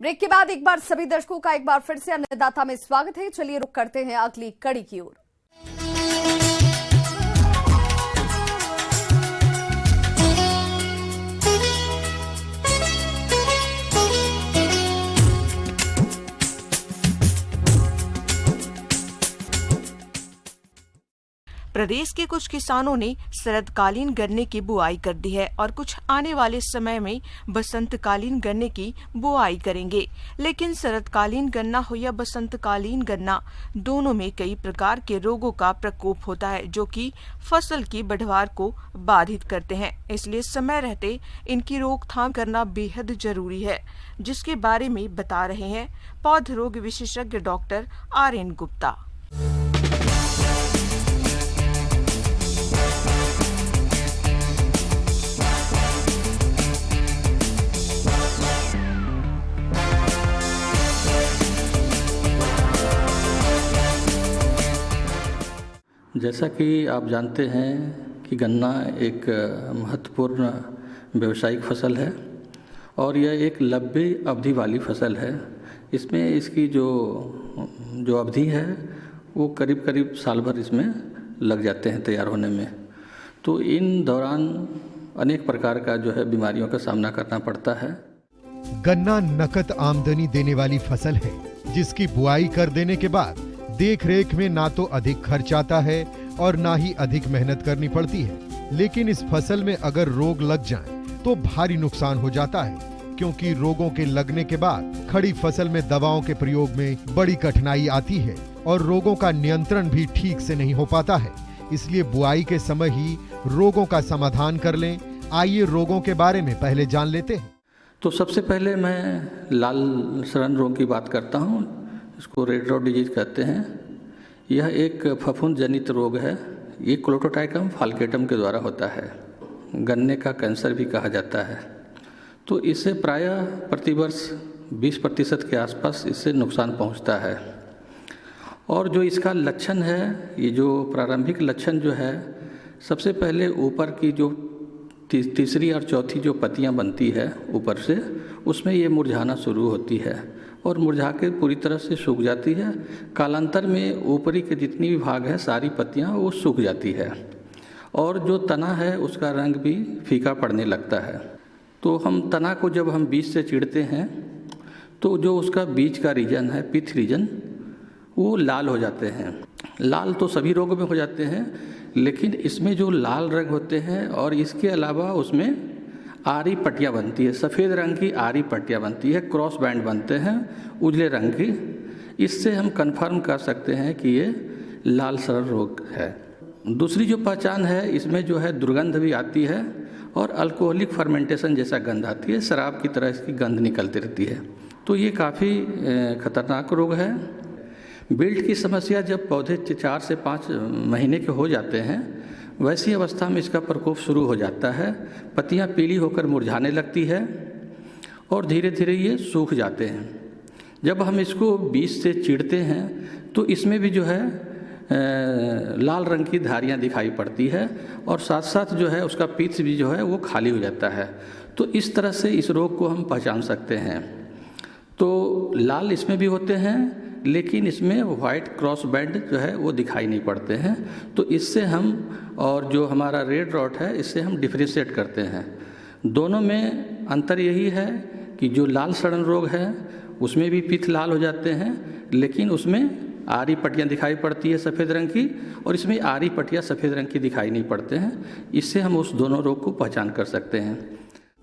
Break के बाद एक बार सभी दर्शकों का एक बार फिर से अन्नदाता में स्वागत है। चलिए रुक करते हैं अगली कड़ी की ओर। प्रदेश के कुछ किसानों ने शरदकालीन गन्ने की बुआई कर दी है और कुछ आने वाले समय में बसंतकालीन गन्ने की बुआई करेंगे। लेकिन शरदकालीन गन्ना हो या बसंतकालीन गन्ना, दोनों में कई प्रकार के रोगों का प्रकोप होता है जो कि फसल की बढ़वार को बाधित करते हैं। इसलिए समय रहते इनकी रोकथाम करना बेहद जरूरी है, जिसके बारे में बता रहे हैं पौध रोग विशेषज्ञ डॉक्टर RN गुप्ता। जैसा कि आप जानते हैं कि गन्ना एक महत्वपूर्ण व्यावसायिक फसल है और यह एक लंबी अवधि वाली फसल है। इसमें इसकी जो अवधि है वो करीब करीब साल भर इसमें लग जाते हैं तैयार होने में। तो इन दौरान अनेक प्रकार का जो है बीमारियों का सामना करना पड़ता है। गन्ना नकद आमदनी देने वाली फसल है, जिसकी बुआई कर देने के बाद देख रेख में ना तो अधिक खर्च आता है और ना ही अधिक मेहनत करनी पड़ती है। लेकिन इस फसल में अगर रोग लग जाएं, तो भारी नुकसान हो जाता है, क्योंकि रोगों के लगने के बाद खड़ी फसल में दवाओं के प्रयोग में बड़ी कठिनाई आती है और रोगों का नियंत्रण भी ठीक से नहीं हो पाता है। इसलिए बुआई के समय ही रोगों का समाधान कर लें। आइए रोगों के बारे में पहले जान लेते हैं। तो सबसे पहले मैं लाल सड़न रोग की बात करता हूँ। इसको रेड रॉट डिजीज कहते हैं। यह एक फफूंद जनित रोग है। ये क्लोट्रोट्राइकम फाल्केटम के द्वारा होता है। गन्ने का कैंसर भी कहा जाता है। तो इससे प्रायः प्रतिवर्ष 20% के आसपास इससे नुकसान पहुंचता है। और जो इसका लक्षण है, ये जो प्रारंभिक लक्षण जो है, सबसे पहले ऊपर की जो तीसरी और चौथी जो पत्तियां बनती है ऊपर से, उसमें ये मुरझाना शुरू होती है और मुरझा के पूरी तरह से सूख जाती है। कालांतर में ऊपरी के जितनी भी भाग है सारी पत्तियां वो सूख जाती है और जो तना है उसका रंग भी फीका पड़ने लगता है। तो हम तना को जब हम बीज से चीरते हैं तो जो उसका बीज का रीजन है, पिथ रीजन, वो लाल हो जाते हैं। लाल तो सभी रोगों में हो जाते हैं, लेकिन इसमें जो लाल रंग होते हैं और इसके अलावा उसमें आरी पट्टियाँ बनती है, सफ़ेद रंग की आरी पट्टियाँ बनती है, क्रॉस बैंड बनते हैं उजले रंग की। इससे हम कंफर्म कर सकते हैं कि ये लाल सड़न रोग है। दूसरी जो पहचान है, इसमें जो है दुर्गंध भी आती है और अल्कोहलिक फर्मेंटेशन जैसा गंध आती है, शराब की तरह इसकी गंध निकलती रहती है। तो ये काफ़ी खतरनाक रोग है। बिल्ट की समस्या जब पौधे 4 से 5 महीने के हो जाते हैं, वैसी अवस्था में इसका प्रकोप शुरू हो जाता है। पत्तियां पीली होकर मुरझाने लगती है और धीरे धीरे ये सूख जाते हैं। जब हम इसको बीज से चीरते हैं तो इसमें भी जो है लाल रंग की धारियां दिखाई पड़ती है और साथ साथ जो है उसका पीठ भी जो है वो खाली हो जाता है। तो इस तरह से इस रोग को हम पहचान सकते हैं। तो लाल इसमें भी होते हैं, लेकिन इसमें वाइट क्रॉस बैंड जो है वो दिखाई नहीं पड़ते हैं। तो इससे हम, और जो हमारा रेड रॉट है, इससे हम डिफ्रेंशिएट करते हैं। दोनों में अंतर यही है कि जो लाल सड़न रोग है उसमें भी पित्त लाल हो जाते हैं, लेकिन उसमें आरी पट्टियाँ दिखाई पड़ती है सफ़ेद रंग की, और इसमें आरी पट्टियाँ सफ़ेद रंग की दिखाई नहीं पड़ते हैं। इससे हम उस दोनों रोग को पहचान कर सकते हैं।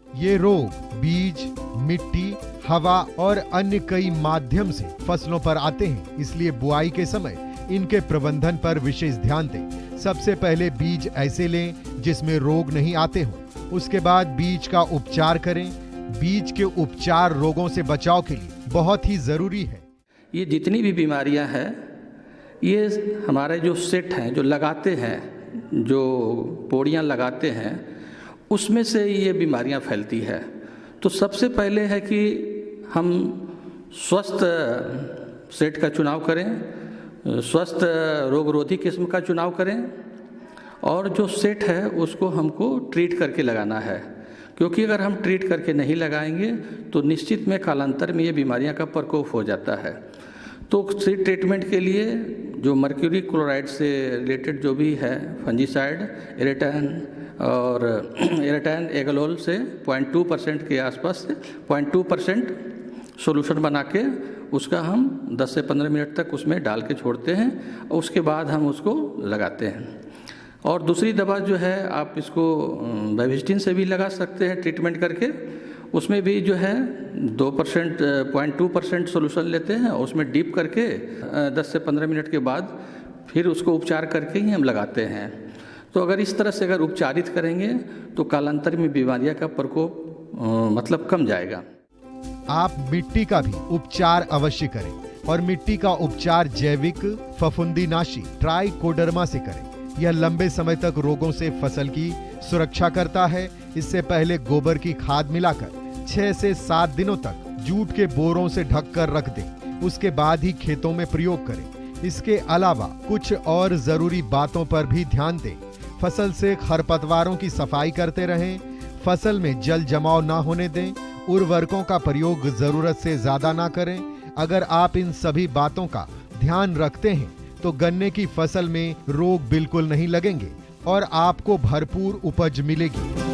ये रोग बीज, मिट्टी, हवा और अन्य कई माध्यम से फसलों पर आते हैं। इसलिए बुआई के समय इनके प्रबंधन पर विशेष ध्यान दें। सबसे पहले बीज ऐसे लें जिसमें रोग नहीं आते हों। उसके बाद बीज का उपचार करें। बीज के उपचार रोगों से बचाव के लिए बहुत ही जरूरी है। ये जितनी भी बीमारियां हैं, ये हमारे जो सेट हैं, जो लगाते हैं, जो पोड़ियां लगाते हैं, उसमें से ये बीमारियां फैलती है। तो सबसे पहले है कि हम स्वस्थ सेट का चुनाव करें, स्वस्थ रोगरोधी किस्म का चुनाव करें, और जो सेट है उसको हमको ट्रीट करके लगाना है। क्योंकि अगर हम ट्रीट करके नहीं लगाएंगे तो निश्चित में कालांतर में ये बीमारियां का प्रकोप हो जाता है। तो सीड ट्रीटमेंट के लिए जो मर्क्यूरी क्लोराइड से रिलेटेड जो भी है फंजीसाइड, एरेटान एगलोल से 0.2% के आसपास से 0.2% सोल्यूशन बना के उसका हम 10 से 15 मिनट तक उसमें डाल के छोड़ते हैं और उसके बाद हम उसको लगाते हैं। और दूसरी दवा जो है आप इसको बेविस्टिन से भी लगा सकते हैं ट्रीटमेंट करके, उसमें भी जो है 2% 0.2% सोल्यूशन लेते हैं और उसमें डीप करके 10 से 15 मिनट के बाद फिर उसको उपचार करके ही हम लगाते हैं। तो अगर इस तरह से अगर उपचारित करेंगे तो कालांतर में बीमारियां का प्रकोप मतलब कम जाएगा। आप मिट्टी का भी उपचार अवश्य करें और मिट्टी का उपचार जैविक फफूंदीनाशी ट्राइकोडर्मा से करें। यह लंबे समय तक रोगों से फसल की सुरक्षा करता है। इससे पहले गोबर की खाद मिलाकर 6 से 7 दिनों तक जूट के बोरों से ढककर रख दें, उसके बाद ही खेतों में प्रयोग करें। इसके अलावा कुछ और जरूरी बातों पर भी ध्यान दें। फसल से खरपतवारों की सफाई करते रहें, फसल में जल जमाव ना होने दें, उर्वरकों का प्रयोग जरूरत से ज्यादा ना करें। अगर आप इन सभी बातों का ध्यान रखते हैं तो गन्ने की फसल में रोग बिल्कुल नहीं लगेंगे और आपको भरपूर उपज मिलेगी।